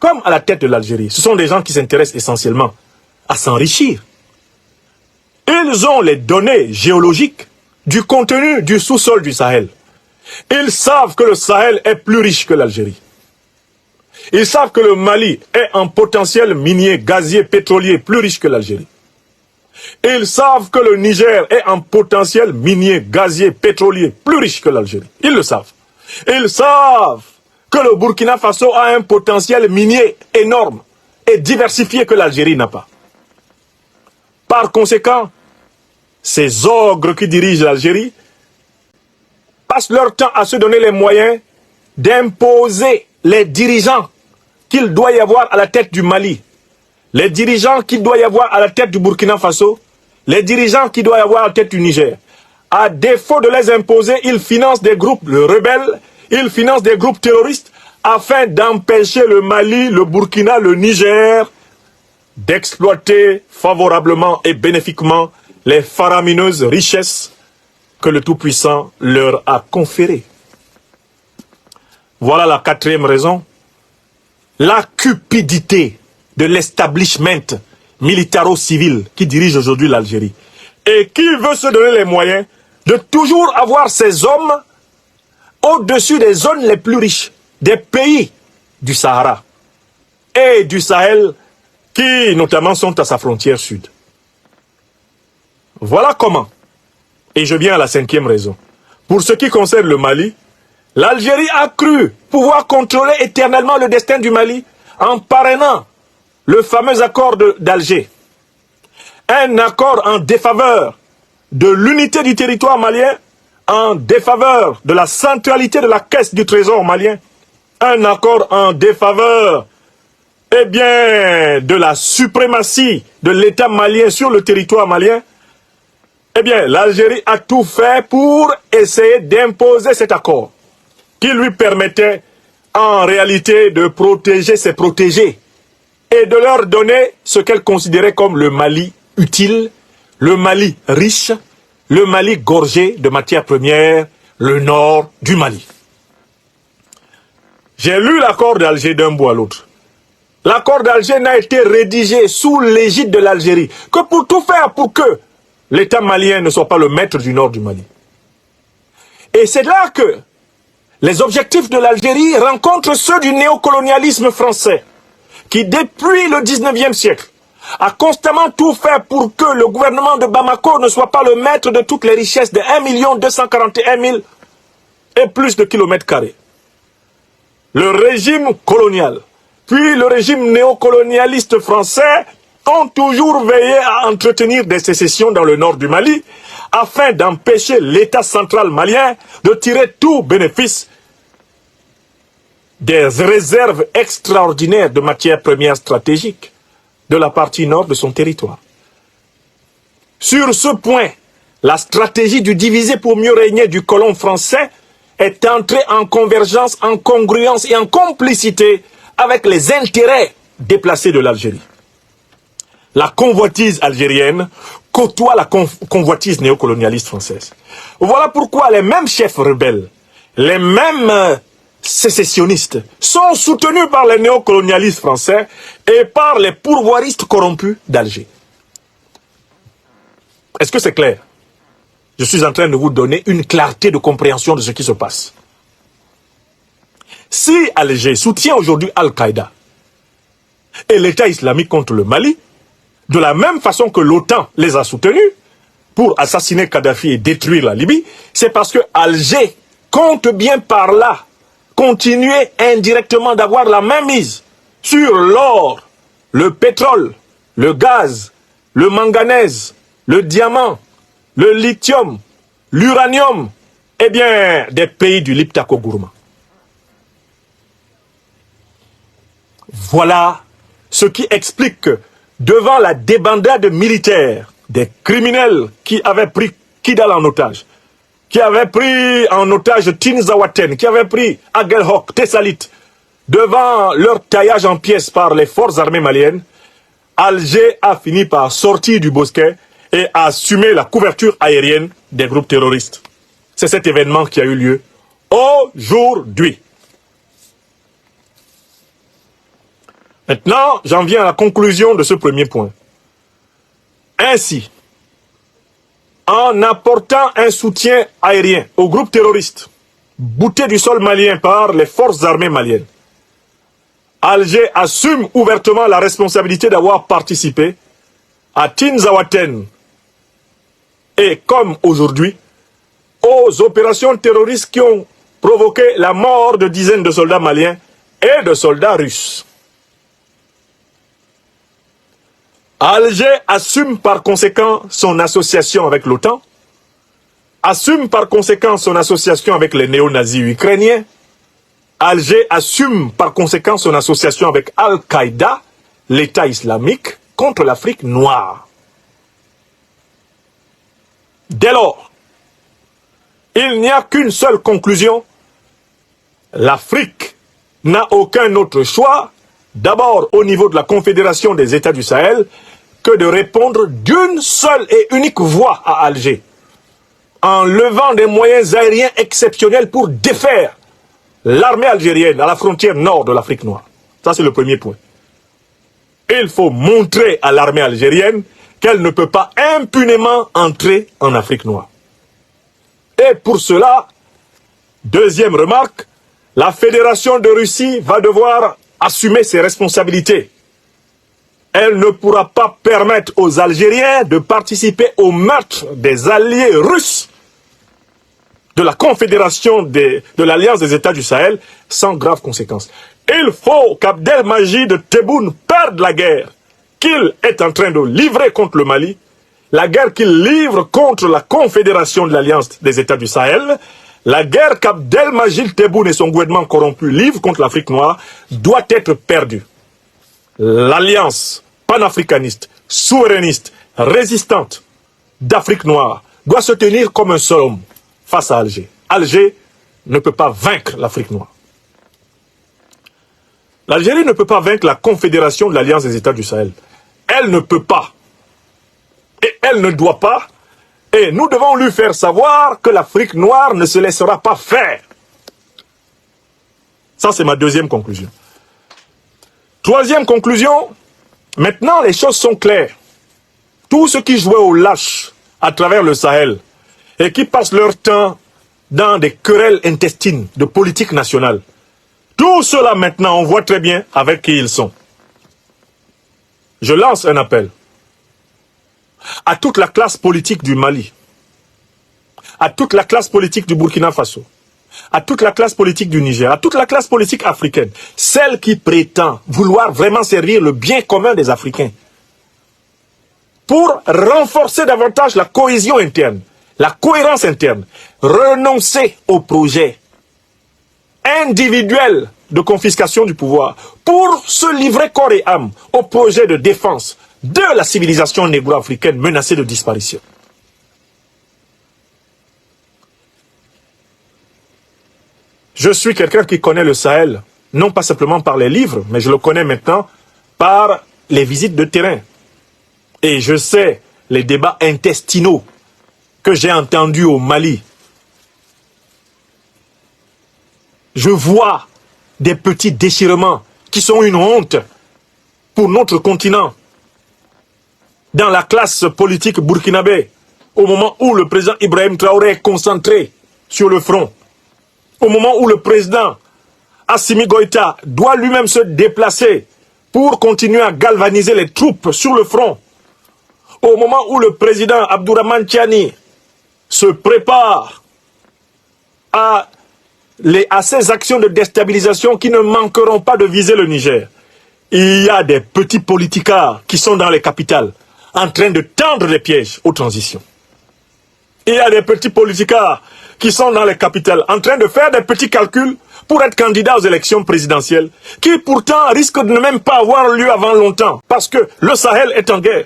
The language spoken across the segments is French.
comme à la tête de l'Algérie, ce sont des gens qui s'intéressent essentiellement à s'enrichir. Ils ont les données géologiques du contenu du sous-sol du Sahel. Ils savent que le Sahel est plus riche que l'Algérie. Ils savent que le Mali est en potentiel minier, gazier, pétrolier plus riche que l'Algérie. Ils savent que le Niger est en potentiel minier, gazier, pétrolier plus riche que l'Algérie. Ils le savent. Ils savent que le Burkina Faso a un potentiel minier énorme et diversifié que l'Algérie n'a pas. Par conséquent, ces ogres qui dirigent l'Algérie passent leur temps à se donner les moyens d'imposer les dirigeants qu'il doit y avoir à la tête du Mali, les dirigeants qu'il doit y avoir à la tête du Burkina Faso, les dirigeants qu'il doit y avoir à la tête du Niger. À défaut de les imposer, ils financent des groupes rebelles, ils financent des groupes terroristes afin d'empêcher le Mali, le Burkina, le Niger d'exploiter favorablement et bénéfiquement les faramineuses richesses que le Tout-Puissant leur a conférées. Voilà la quatrième raison. La cupidité de l'establishment militaro-civil qui dirige aujourd'hui l'Algérie et qui veut se donner les moyens de toujours avoir ces hommes au-dessus des zones les plus riches des pays du Sahara et du Sahel qui notamment sont à sa frontière sud. Voilà comment, et je viens à la cinquième raison. Pour ce qui concerne le Mali, l'Algérie a cru pouvoir contrôler éternellement le destin du Mali en parrainant le fameux accord d'Alger. Un accord en défaveur de l'unité du territoire malien, en défaveur de la centralité de la caisse du trésor malien, un accord en défaveur de la suprématie de l'État malien sur le territoire malien. L'Algérie a tout fait pour essayer d'imposer cet accord qui lui permettait en réalité de protéger ses protégés et de leur donner ce qu'elle considérait comme le Mali utile, le Mali riche, le Mali gorgé de matières premières, le nord du Mali. J'ai lu l'accord d'Alger d'un bout à l'autre. L'accord d'Alger n'a été rédigé sous l'égide de l'Algérie que pour tout faire pour que l'État malien ne soit pas le maître du nord du Mali. Et c'est là que les objectifs de l'Algérie rencontrent ceux du néocolonialisme français, qui depuis le 19e siècle a constamment tout fait pour que le gouvernement de Bamako ne soit pas le maître de toutes les richesses de 1 241 000 et plus de kilomètres carrés. Le régime colonial, puis le régime néocolonialiste français ont toujours veillé à entretenir des sécessions dans le nord du Mali afin d'empêcher l'État central malien de tirer tout bénéfice des réserves extraordinaires de matières premières stratégiques de la partie nord de son territoire. Sur ce point, la stratégie du diviser pour mieux régner du colon français est entrée en convergence, en congruence et en complicité avec les intérêts déplacés de l'Algérie. La convoitise algérienne côtoie la convoitise néocolonialiste française. Voilà pourquoi les mêmes chefs rebelles, les mêmes sécessionnistes sont soutenus par les néocolonialistes français et par les pourvoiristes corrompus d'Alger. Est-ce que c'est clair? Je suis en train de vous donner une clarté de compréhension de ce qui se passe. Si Alger soutient aujourd'hui Al-Qaïda et l'État islamique contre le Mali, de la même façon que l'OTAN les a soutenus pour assassiner Kadhafi et détruire la Libye, c'est parce que Alger compte bien par là continuer indirectement d'avoir la main mise sur l'or, le pétrole, le gaz, le manganèse, le diamant, le lithium, l'uranium, des pays du Liptako-Gourma. Voilà ce qui explique que devant la débandade militaire des criminels qui avaient pris Kidal en otage, qui avaient pris en otage Tinzawaten, qui avaient pris Aguelhok, Tessalit, devant leur taillage en pièces par les forces armées maliennes, Alger a fini par sortir du bosquet et a assumé la couverture aérienne des groupes terroristes. C'est cet événement qui a eu lieu aujourd'hui. Maintenant, j'en viens à la conclusion de ce premier point. Ainsi, en apportant un soutien aérien aux groupes terroristes, boutés du sol malien par les forces armées maliennes, Alger assume ouvertement la responsabilité d'avoir participé à Tinzaouaten et, comme aujourd'hui, aux opérations terroristes qui ont provoqué la mort de dizaines de soldats maliens et de soldats russes. Alger assume par conséquent son association avec l'OTAN, assume par conséquent son association avec les néo-nazis ukrainiens. Alger assume par conséquent son association avec Al-Qaïda, l'État islamique, contre l'Afrique noire. Dès lors, il n'y a qu'une seule conclusion. L'Afrique n'a aucun autre choix, d'abord au niveau de la Confédération des États du Sahel, que de répondre d'une seule et unique voix à Alger, en levant des moyens aériens exceptionnels pour défaire l'armée algérienne à la frontière nord de l'Afrique noire. Ça, c'est le premier point. Il faut montrer à l'armée algérienne qu'elle ne peut pas impunément entrer en Afrique noire. Et pour cela, deuxième remarque, la Fédération de Russie va devoir assumer ses responsabilités. Elle ne pourra pas permettre aux Algériens de participer au meurtre des alliés russes de la Confédération de l'Alliance des États du Sahel sans graves conséquences. Il faut qu'Abdelmajid Tebboune perde la guerre qu'il est en train de livrer contre le Mali, la guerre qu'il livre contre la Confédération de l'Alliance des États du Sahel, la guerre qu'Abdelmajid Tebboune et son gouvernement corrompu livrent contre l'Afrique noire doit être perdue. L'alliance panafricaniste, souverainiste, résistante d'Afrique noire doit se tenir comme un seul homme face à Alger. Alger ne peut pas vaincre l'Afrique noire. L'Algérie ne peut pas vaincre la Confédération de l'Alliance des États du Sahel. Elle ne peut pas. Et elle ne doit pas. Et nous devons lui faire savoir que l'Afrique noire ne se laissera pas faire. Ça, c'est ma deuxième conclusion. Troisième conclusion, maintenant les choses sont claires. Tous ceux qui jouaient au lâche à travers le Sahel et qui passent leur temps dans des querelles intestines de politique nationale, tout cela maintenant, on voit très bien avec qui ils sont. Je lance un appel à toute la classe politique du Mali, à toute la classe politique du Burkina Faso, à toute la classe politique du Niger, à toute la classe politique africaine, celle qui prétend vouloir vraiment servir le bien commun des Africains, pour renforcer davantage la cohésion interne, la cohérence interne, renoncer au projet individuel de confiscation du pouvoir pour se livrer corps et âme au projet de défense de la civilisation négro-africaine menacée de disparition. Je suis quelqu'un qui connaît le Sahel, non pas simplement par les livres, mais je le connais maintenant par les visites de terrain. Et je sais les débats intestinaux que j'ai entendus au Mali. Je vois des petits déchirements qui sont une honte pour notre continent. Dans la classe politique burkinabé, au moment où le président Ibrahim Traoré est concentré sur le front, au moment où le président Assimi Goïta doit lui-même se déplacer pour continuer à galvaniser les troupes sur le front, au moment où le président Abdourahmane Tiani se prépare à ces actions de déstabilisation qui ne manqueront pas de viser le Niger, il y a des petits politicards qui sont dans les capitales en train de tendre les pièges aux transitions. Il y a des petits politicards qui sont dans les capitales en train de faire des petits calculs pour être candidats aux élections présidentielles, qui pourtant risquent de ne même pas avoir lieu avant longtemps, parce que le Sahel est en guerre.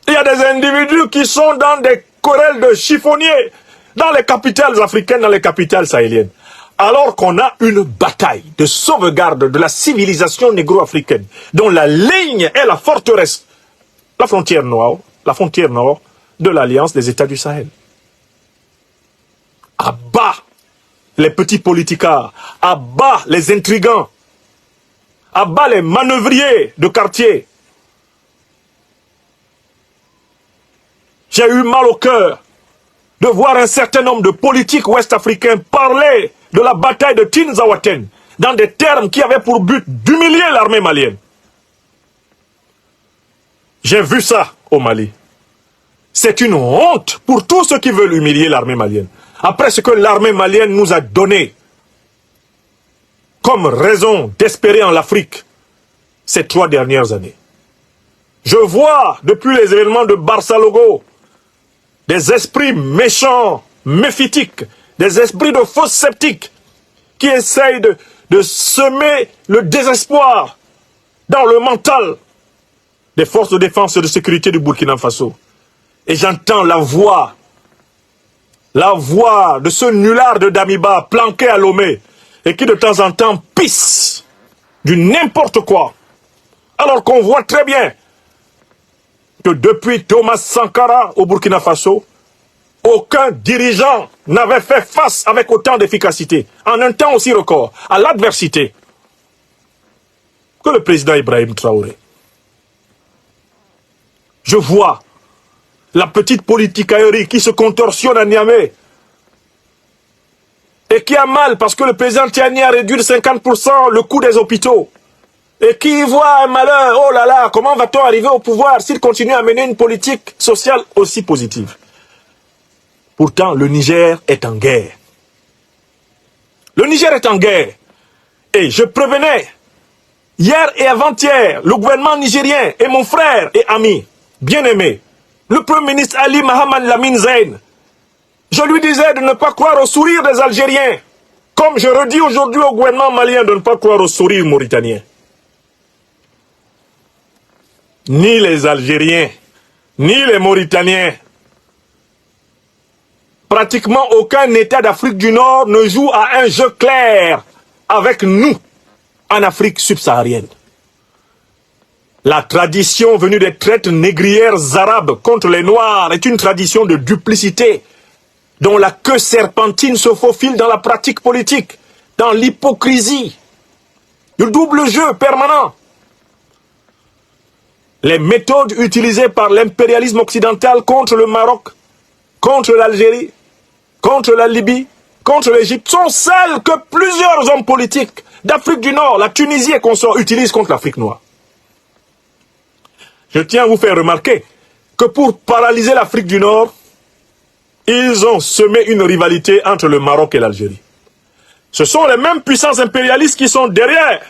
Il y a des individus qui sont dans des querelles de chiffonniers dans les capitales africaines, dans les capitales sahéliennes. Alors qu'on a une bataille de sauvegarde de la civilisation négro-africaine, dont la ligne est la forteresse, la frontière nord de l'Alliance des États du Sahel. À bas les petits politicards, à bas les intrigants abat les manœuvriers de quartier. J'ai eu mal au cœur de voir un certain nombre de politiques ouest-africains parler de la bataille de Tinzaouaten dans des termes qui avaient pour but d'humilier l'armée malienne. J'ai vu ça au Mali. C'est une honte pour tous ceux qui veulent humilier l'armée malienne. Après ce que l'armée malienne nous a donné comme raison d'espérer en l'Afrique ces 3 dernières années. Je vois, depuis les événements de Barça-Logo, des esprits méchants, méphitiques, des esprits de faux sceptiques qui essayent de semer le désespoir dans le mental des forces de défense et de sécurité du Burkina Faso. Et j'entends la voix de ce nulard de Damiba planqué à Lomé et qui de temps en temps pisse du n'importe quoi. Alors qu'on voit très bien que depuis Thomas Sankara au Burkina Faso, aucun dirigeant n'avait fait face avec autant d'efficacité, en un temps aussi record, à l'adversité que le président Ibrahim Traoré. Je vois la petite politicaillerie qui se contorsionne à Niamey et qui a mal parce que le président Tiani a réduit de 50% le coût des hôpitaux et qui voit un malheur, oh là là, comment va-t-on arriver au pouvoir s'il continue à mener une politique sociale aussi positive? Pourtant, le Niger est en guerre. Le Niger est en guerre. Et je prévenais, hier et avant-hier, le gouvernement nigérien et mon frère et ami, bien-aimé, le Premier ministre Ali Mohamed Lamine Zeyn, je lui disais de ne pas croire au sourire des Algériens, comme je redis aujourd'hui au gouvernement malien de ne pas croire au sourire mauritanien. Ni les Algériens, ni les Mauritaniens, pratiquement aucun État d'Afrique du Nord ne joue à un jeu clair avec nous en Afrique subsaharienne. La tradition venue des traites négrières arabes contre les Noirs est une tradition de duplicité dont la queue serpentine se faufile dans la pratique politique, dans l'hypocrisie, le double jeu permanent. Les méthodes utilisées par l'impérialisme occidental contre le Maroc, contre l'Algérie, contre la Libye, contre l'Égypte, sont celles que plusieurs hommes politiques d'Afrique du Nord, la Tunisie et consorts utilisent contre l'Afrique noire. Je tiens à vous faire remarquer que pour paralyser l'Afrique du Nord, ils ont semé une rivalité entre le Maroc et l'Algérie. Ce sont les mêmes puissances impérialistes qui sont derrière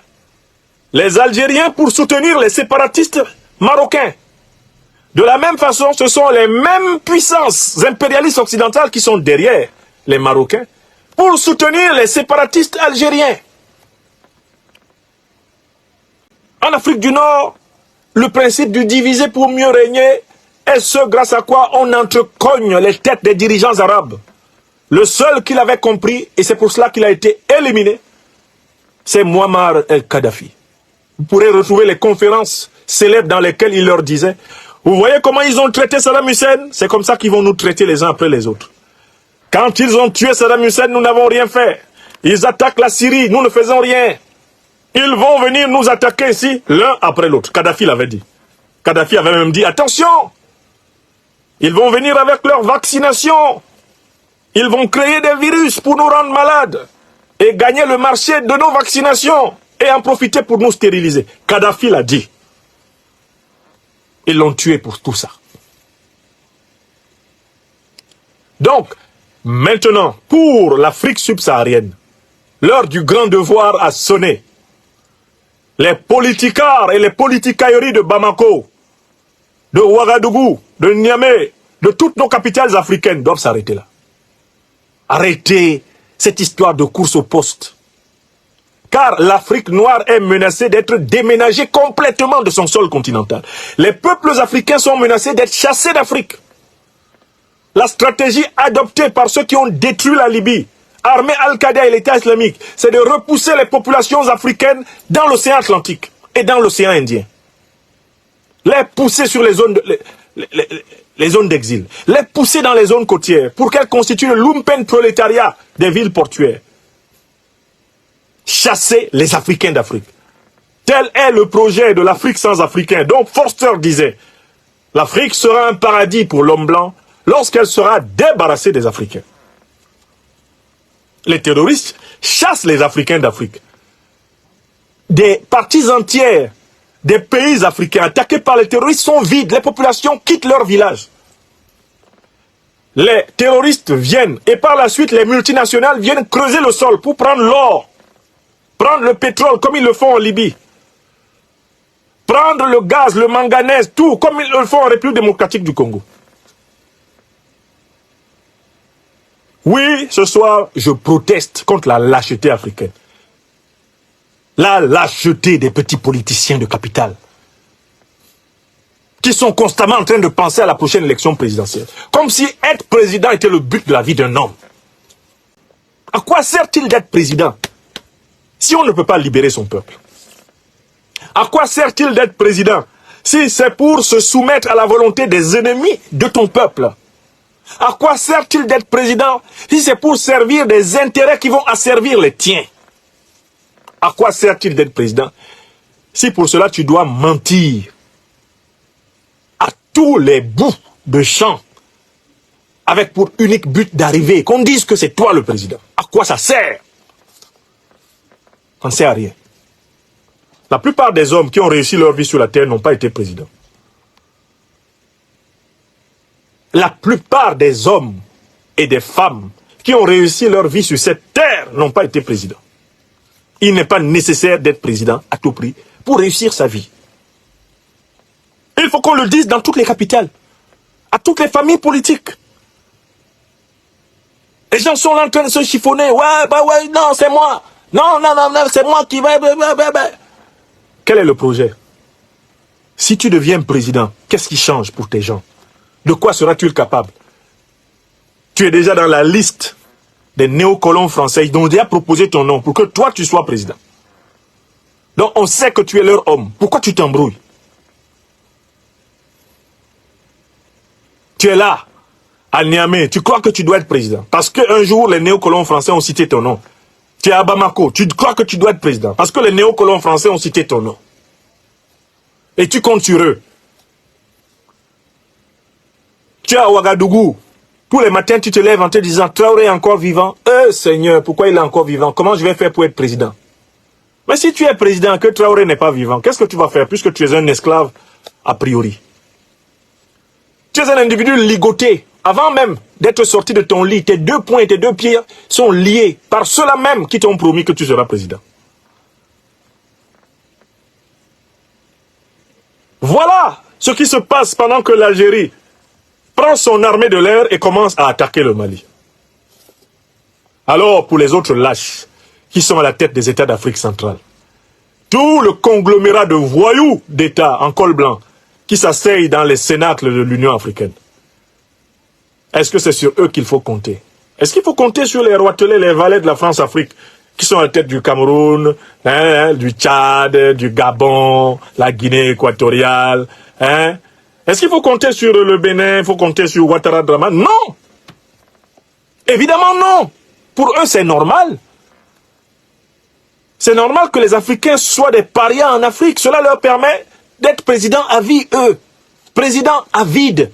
les Algériens pour soutenir les séparatistes marocains. De la même façon, ce sont les mêmes puissances impérialistes occidentales qui sont derrière les Marocains pour soutenir les séparatistes algériens. En Afrique du Nord, le principe du diviser pour mieux régner est ce grâce à quoi on entrecogne les têtes des dirigeants arabes. Le seul qui l'avait compris, et c'est pour cela qu'il a été éliminé, c'est Muammar el-Kadhafi. Vous pourrez retrouver les conférences célèbres dans lesquelles il leur disait: vous voyez comment ils ont traité Saddam Hussein? C'est comme ça qu'ils vont nous traiter les uns après les autres. Quand ils ont tué Saddam Hussein, nous n'avons rien fait. Ils attaquent la Syrie, nous ne faisons rien. Ils vont venir nous attaquer ici, l'un après l'autre. Kadhafi l'avait dit. Kadhafi avait même dit: attention, ils vont venir avec leur vaccination. Ils vont créer des virus pour nous rendre malades et gagner le marché de nos vaccinations et en profiter pour nous stériliser. Kadhafi l'a dit. Ils l'ont tué pour tout ça. Donc, maintenant, pour l'Afrique subsaharienne, l'heure du grand devoir a sonné. Les politicards et les politicailleries de Bamako, de Ouagadougou, de Niamey, de toutes nos capitales africaines doivent s'arrêter là. Arrêtez cette histoire de course au poste. Car l'Afrique noire est menacée d'être déménagée complètement de son sol continental. Les peuples africains sont menacés d'être chassés d'Afrique. La stratégie adoptée par ceux qui ont détruit la Libye, armée Al-Qaïda et l'État islamique, c'est de repousser les populations africaines dans l'océan Atlantique et dans l'océan Indien. Les pousser sur les zones d'exil, les pousser dans les zones côtières pour qu'elles constituent le lumpen prolétariat des villes portuaires. Chasser les Africains d'Afrique. Tel est le projet de l'Afrique sans Africains. Donc Forster disait, l'Afrique sera un paradis pour l'homme blanc lorsqu'elle sera débarrassée des Africains. Les terroristes chassent les Africains d'Afrique. Des parties entières des pays africains attaqués par les terroristes sont vides. Les populations quittent leur village. Les terroristes viennent et par la suite les multinationales viennent creuser le sol pour prendre l'or, prendre le pétrole comme ils le font en Libye, prendre le gaz, le manganèse, tout comme ils le font en République démocratique du Congo. Oui, ce soir, je proteste contre la lâcheté africaine. La lâcheté des petits politiciens de capital qui sont constamment en train de penser à la prochaine élection présidentielle. Comme si être président était le but de la vie d'un homme. À quoi sert-il d'être président si on ne peut pas libérer son peuple? À quoi sert-il d'être président si c'est pour se soumettre à la volonté des ennemis de ton peuple? À quoi sert-il d'être président si c'est pour servir des intérêts qui vont asservir les tiens? À quoi sert-il d'être président si pour cela tu dois mentir à tous les bouts de champ avec pour unique but d'arriver, qu'on dise que c'est toi le président? À quoi ça sert? Ça ne sert à rien. La plupart des hommes qui ont réussi leur vie sur la terre n'ont pas été présidents. La plupart des hommes et des femmes qui ont réussi leur vie sur cette terre n'ont pas été présidents. Il n'est pas nécessaire d'être président à tout prix pour réussir sa vie. Il faut qu'on le dise dans toutes les capitales, à toutes les familles politiques. Les gens sont là en train de se chiffonner. Ouais, bah ouais, non, c'est moi. Non, non, non, non, c'est moi qui vais... Quel est le projet? Si tu deviens président, qu'est-ce qui change pour tes gens? De quoi seras-tu capable? Tu es déjà dans la liste des néocolons français. Ils ont déjà proposé ton nom pour que toi tu sois président. Donc on sait que tu es leur homme. Pourquoi tu t'embrouilles? Tu es là, à Niamey, tu crois que tu dois être président. Parce qu'un jour les néocolons français ont cité ton nom. Tu es à Bamako, tu crois que tu dois être président. Parce que les néocolons français ont cité ton nom. Et tu comptes sur eux. Tu es à Ouagadougou. Tous les matins, tu te lèves en te disant, Traoré est encore vivant. Seigneur, pourquoi il est encore vivant? Comment je vais faire pour être président? Mais si tu es président, que Traoré n'est pas vivant, qu'est-ce que tu vas faire puisque tu es un esclave a priori? Tu es un individu ligoté. Avant même d'être sorti de ton lit, tes deux poings et tes deux pieds sont liés par ceux-là même qui t'ont promis que tu seras président. Voilà ce qui se passe pendant que l'Algérie prend son armée de l'air et commence à attaquer le Mali. Alors, pour les autres lâches qui sont à la tête des États d'Afrique centrale, tout le conglomérat de voyous d'États en col blanc qui s'asseyent dans les cénacles de l'Union africaine, est-ce que c'est sur eux qu'il faut compter? Est-ce qu'il faut compter sur les roitelets, les valets de la France-Afrique qui sont à la tête du Cameroun, du Tchad, du Gabon, la Guinée équatoriale, Est-ce qu'il faut compter sur le Bénin, il faut compter sur Ouattara Dramane? Non! Évidemment non! Pour eux, c'est normal. C'est normal que les Africains soient des parias en Afrique. Cela leur permet d'être présidents à vie, eux. Présidents à vide.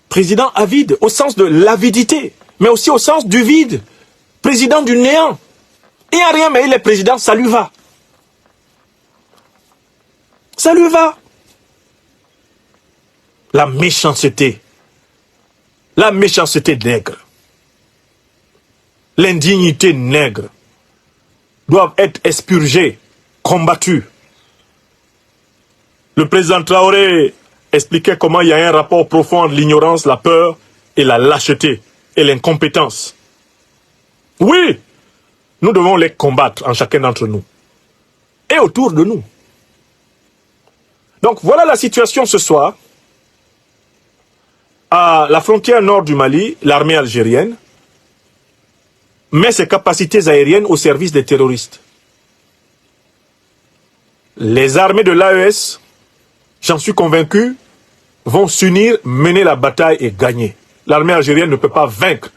Président à vide, au sens de l'avidité, mais aussi au sens du vide. Président du néant. Il n'y a rien, mais il est président, ça lui va. Ça lui va. La méchanceté nègre, l'indignité nègre doivent être expurgées, combattues. Le président Traoré expliquait comment il y a un rapport profond entre l'ignorance, la peur et la lâcheté et l'incompétence. Oui, nous devons les combattre en chacun d'entre nous et autour de nous. Donc voilà la situation ce soir. À la frontière nord du Mali, l'armée algérienne met ses capacités aériennes au service des terroristes. Les armées de l'AES, j'en suis convaincu, vont s'unir, mener la bataille et gagner. L'armée algérienne ne peut pas vaincre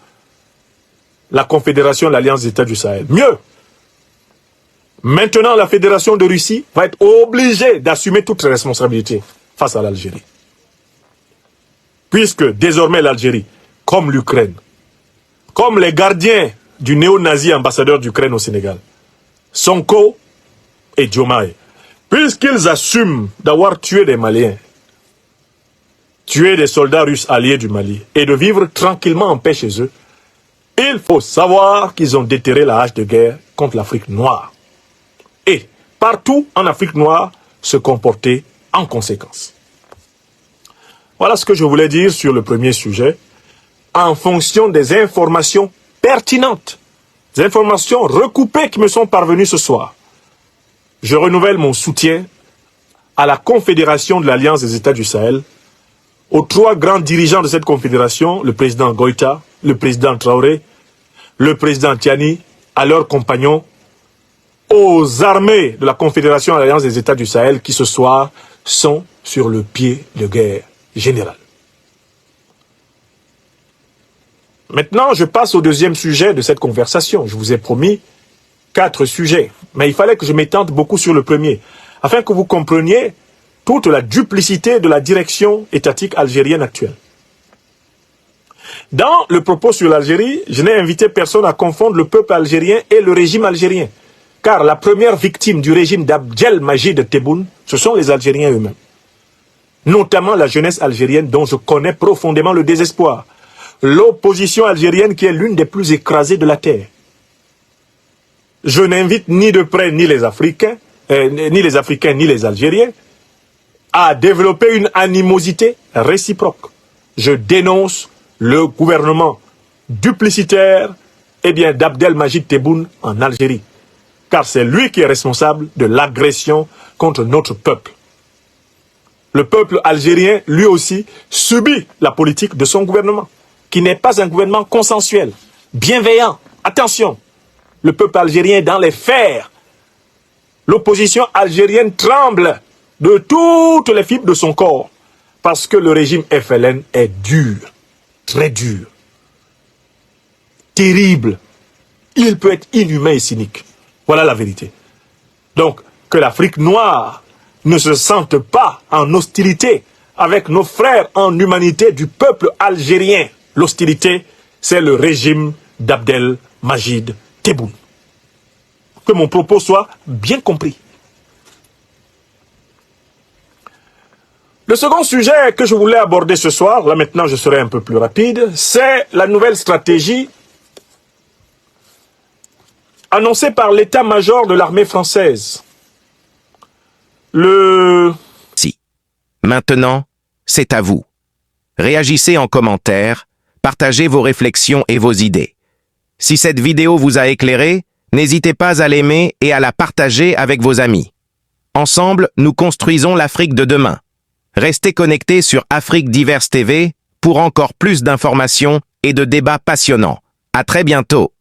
la Confédération de l'Alliance des États du Sahel. Mieux, Maintenant, la Fédération de Russie va être obligée d'assumer toutes ses responsabilités face à l'Algérie. Puisque désormais l'Algérie, comme l'Ukraine, comme les gardiens du néo-nazi ambassadeur d'Ukraine au Sénégal, Sonko et Diomaye, puisqu'ils assument d'avoir tué des Maliens, tué des soldats russes alliés du Mali et de vivre tranquillement en paix chez eux, il faut savoir qu'ils ont déterré la hache de guerre contre l'Afrique noire. Et partout en Afrique noire se comporter en conséquence. Voilà ce que je voulais dire sur le premier sujet, en fonction des informations pertinentes, des informations recoupées qui me sont parvenues ce soir. Je renouvelle mon soutien à la Confédération de l'Alliance des États du Sahel, aux trois grands dirigeants de cette confédération, le président Goïta, le président Traoré, le président Tiani, à leurs compagnons, aux armées de la Confédération de l'Alliance des États du Sahel qui ce soir sont sur le pied de guerre générale. Maintenant, je passe au deuxième sujet de cette conversation. Je vous ai promis 4 sujets, mais il fallait que je m'étende beaucoup sur le premier, afin que vous compreniez toute la duplicité de la direction étatique algérienne actuelle. Dans le propos sur l'Algérie, je n'ai invité personne à confondre le peuple algérien et le régime algérien, car la première victime du régime d'Abdelmajid Tebboune, ce sont les Algériens eux-mêmes, notamment la jeunesse algérienne dont je connais profondément le désespoir, l'opposition algérienne qui est l'une des plus écrasées de la terre. Je n'invite ni de près ni les Africains, ni les Algériens, à développer une animosité réciproque. Je dénonce le gouvernement duplicitaire d'Abdelmajid Tebboune en Algérie, car c'est lui qui est responsable de l'agression contre notre peuple. Le peuple algérien, lui aussi, subit la politique de son gouvernement, qui n'est pas un gouvernement consensuel, bienveillant. Attention, le peuple algérien est dans les fers. L'opposition algérienne tremble de toutes les fibres de son corps, parce que le régime FLN est dur, très dur, terrible. Il peut être inhumain et cynique. Voilà la vérité. Donc, que l'Afrique noire ne se sente pas en hostilité avec nos frères en humanité du peuple algérien. L'hostilité, c'est le régime d'Abdelmajid Tebboune. Que mon propos soit bien compris. Le second sujet que je voulais aborder ce soir, là maintenant je serai un peu plus rapide, c'est la nouvelle stratégie annoncée par l'état-major de l'armée française. Si. Maintenant, c'est à vous. Réagissez en commentaire, partagez vos réflexions et vos idées. Si cette vidéo vous a éclairé, n'hésitez pas à l'aimer et à la partager avec vos amis. Ensemble, nous construisons l'Afrique de demain. Restez connectés sur Afrique Diverse TV pour encore plus d'informations et de débats passionnants. À très bientôt.